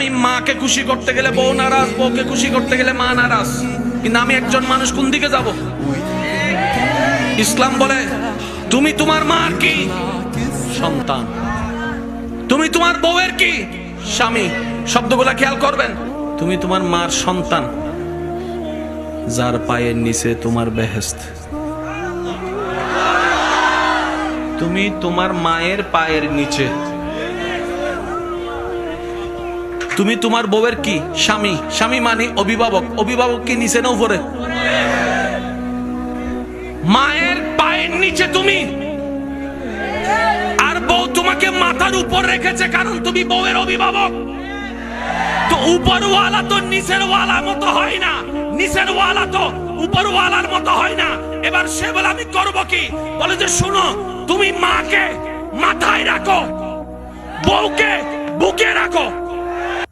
আমি মাকে খুশি করতে গেলে বউ নারাজ, বউকে খুশি করতে গেলে মা নারাজ। কিন্তু আমি একজন মানুষ, কোন দিকে যাব? ইসলাম বলে তুমি তোমার মার কি? সন্তান। তুমি তোমার বউয়ের কি? স্বামী। শব্দগুলা খেয়াল করবেন। তুমি তোমার মার সন্তান, যার পায়ের নিচে তোমার বেহেশত। তুমি তোমার মায়ের পায়ের নিচে। তুমি তোমার বউয়ের কি? স্বামী। স্বামী মানে অভিভাবক। অভিভাবক কি নিচে না উপরে? মায়ের পায়ের নিচে তুমি, আর বউ তোমাকে মাথার উপর রেখেছে, কারণ তুমি বউয়ের অভিভাবক। তো উপরওয়ালা তো নিচের ওয়ালা মতো হয় না, নিচের ওয়ালা তো উপরওয়ালার মতো হয় না। এবার সে বলে আমি করব কি? বলে যে শোনো, তুমি মাকে মাথায় রাখো, বউকে বুকে রাখো।